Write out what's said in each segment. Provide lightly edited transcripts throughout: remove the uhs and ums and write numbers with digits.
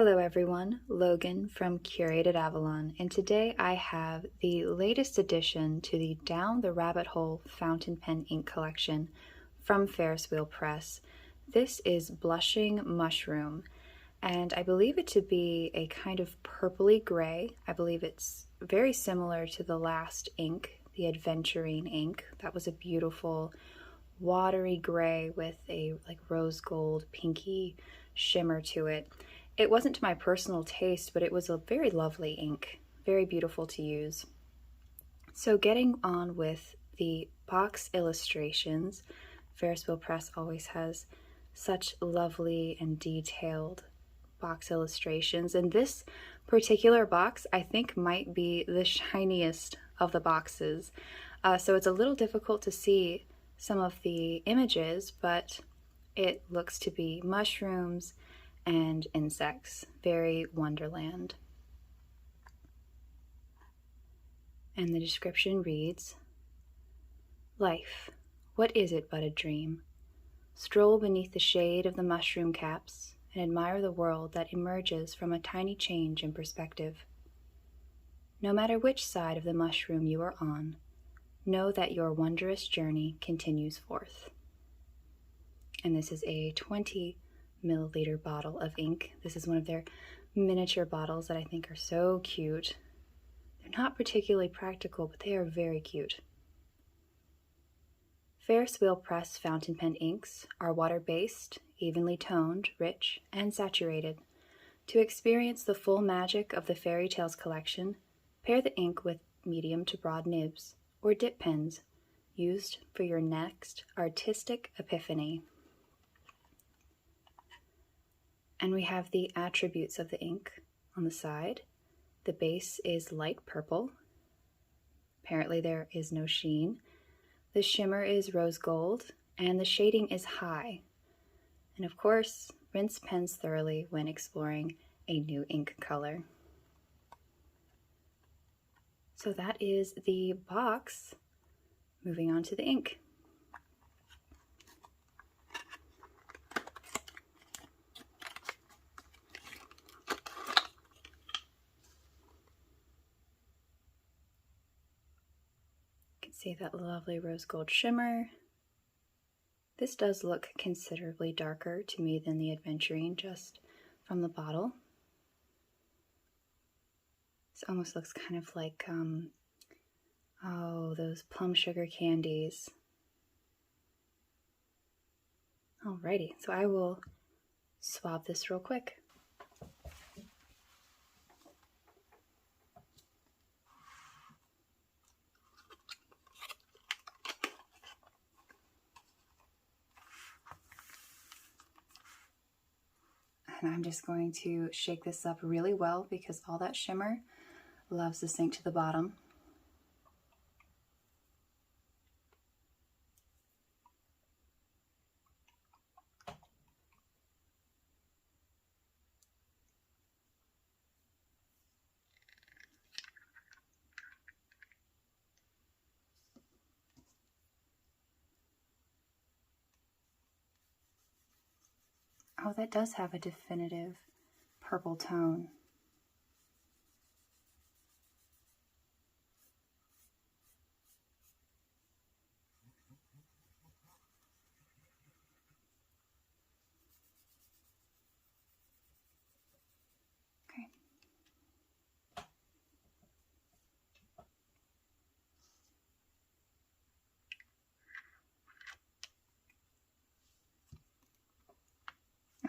Hello everyone, Logan from Curated Avalon, and today I have the latest addition to the Down the Rabbit Hole fountain pen ink collection from Ferris Wheel Press. This is Blushing Mushroom, and I believe it to be a kind of purpley gray. I believe it's very similar to the last ink, the Adventurine ink. That was a beautiful watery gray with a like rose gold pinky shimmer to it. It wasn't to my personal taste, but it was a very lovely ink, very beautiful to use. So getting on with the box illustrations, Ferris Wheel Press always has such lovely and detailed box illustrations, and this particular box I think might be the shiniest of the boxes. So it's a little difficult to see some of the images, but it looks to be mushrooms and insects, very Wonderland. And the description reads, "Life, what is it but a dream? Stroll beneath the shade of the mushroom caps and admire the world that emerges from a tiny change in perspective. No matter which side of the mushroom you are on, know that your wondrous journey continues forth." And this is a 20 milliliter bottle of ink. This is one of their miniature bottles that I think are so cute. They're not particularly practical, but they are very cute. Ferris Wheel Press fountain pen inks are water-based, evenly toned, rich, and saturated. To experience the full magic of the Fairy Tales collection, pair the ink with medium to broad nibs or dip pens used for your next artistic epiphany. And we have the attributes of the ink on the side. The base is light purple. Apparently there is no sheen. The shimmer is rose gold, and the shading is high. And of course, rinse pens thoroughly when exploring a new ink color. So that is the box. Moving on to the ink. See that lovely rose gold shimmer. This does look considerably darker to me than the Adventurine just from the bottle. This almost looks kind of like, those plum sugar candies. Alrighty, so I will swab this real quick. And I'm just going to shake this up really well because all that shimmer loves to sink to the bottom. Oh, that does have a definitive purple tone. Okay.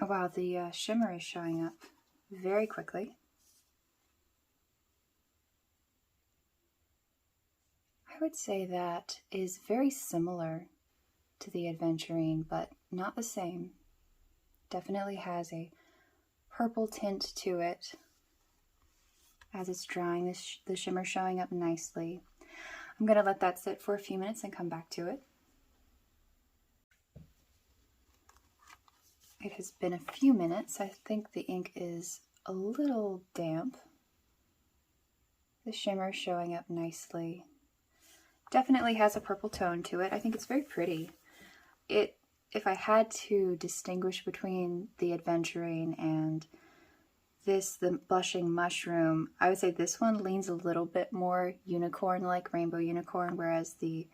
Oh wow, the shimmer is showing up very quickly. I would say that is very similar to the Adventurine, but not the same. Definitely has a purple tint to it as it's drying, the shimmer showing up nicely. I'm going to let that sit for a few minutes and come back to it. It has been a few minutes. I think the ink is a little damp. The shimmer showing up nicely. Definitely has a purple tone to it. I think it's very pretty. If I had to distinguish between the Adventurine and the Blushing Mushroom, I would say this one leans a little bit more unicorn-like, rainbow unicorn, whereas the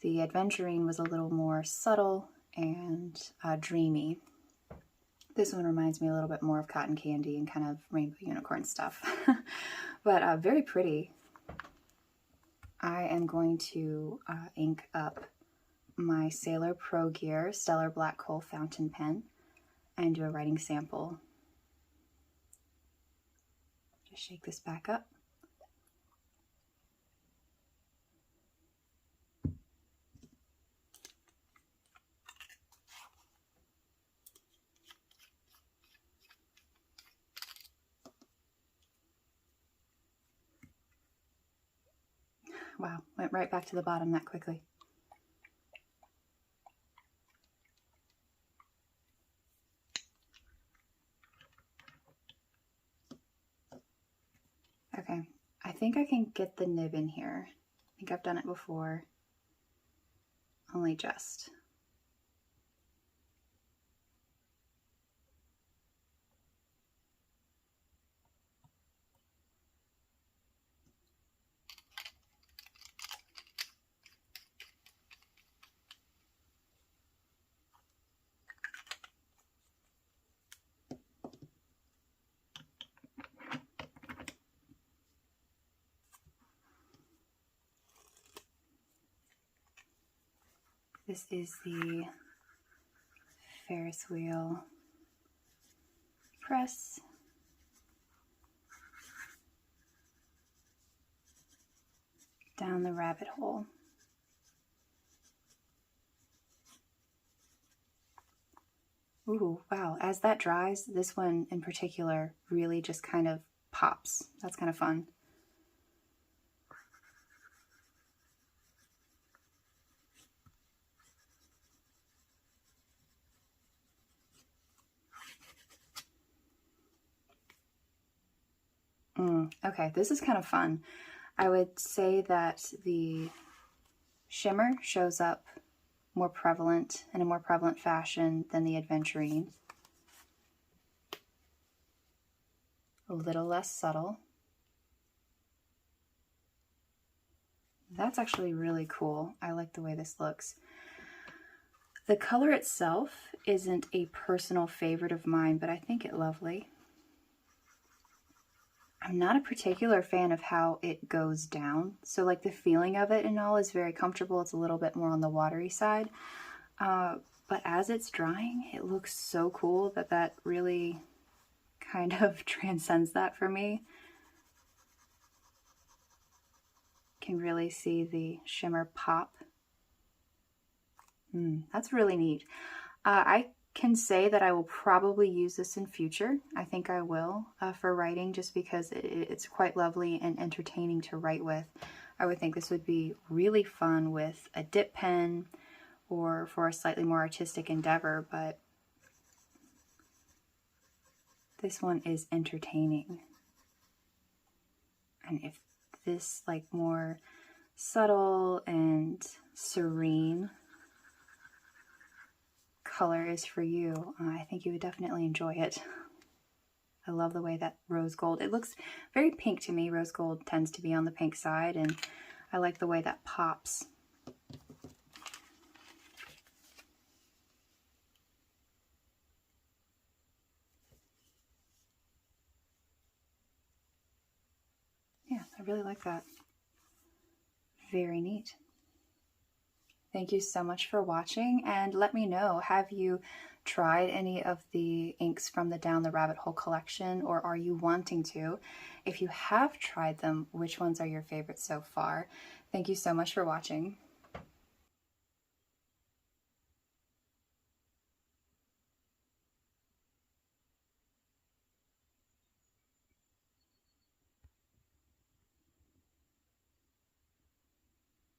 Adventurine was a little more subtle and dreamy. This one reminds me a little bit more of cotton candy and kind of rainbow unicorn stuff, but very pretty. I am going to ink up my Sailor Pro Gear Stellar Black Coal fountain pen and do a writing sample. Just shake this back up. Wow, went right back to the bottom that quickly. Okay, I think I can get the nib in here. I think I've done it before, only just. This is the Ferris Wheel Press. Down the rabbit hole. Ooh, wow. As that dries, this one in particular really just kind of pops. That's kind of fun. Okay, this is kind of fun. I would say that the shimmer shows up more prevalent, in a more prevalent fashion than the Adventurine. A little less subtle. That's actually really cool. I like the way this looks. The color itself isn't a personal favorite of mine, but I think it lovely. I'm not a particular fan of how it goes down. So like the feeling of it and all is very comfortable. It's a little bit more on the watery side. But as it's drying, it looks so cool that really kind of transcends that for me. Can really see the shimmer pop. That's really neat. I can say that I will probably use this in future. I think I will for writing, just because it's quite lovely and entertaining to write with. I would think this would be really fun with a dip pen or for a slightly more artistic endeavor, but this one is entertaining. And if this like more subtle and serene color is for you, I think you would definitely enjoy it. I love the way that rose gold, it looks very pink to me. Rose gold tends to be on the pink side, and I like the way that pops. Yeah, I really like that. Very neat. Thank you so much for watching, and let me know, have you tried any of the inks from the Down the Rabbit Hole collection, or are you wanting to? If you have tried them, which ones are your favorites so far? Thank you so much for watching.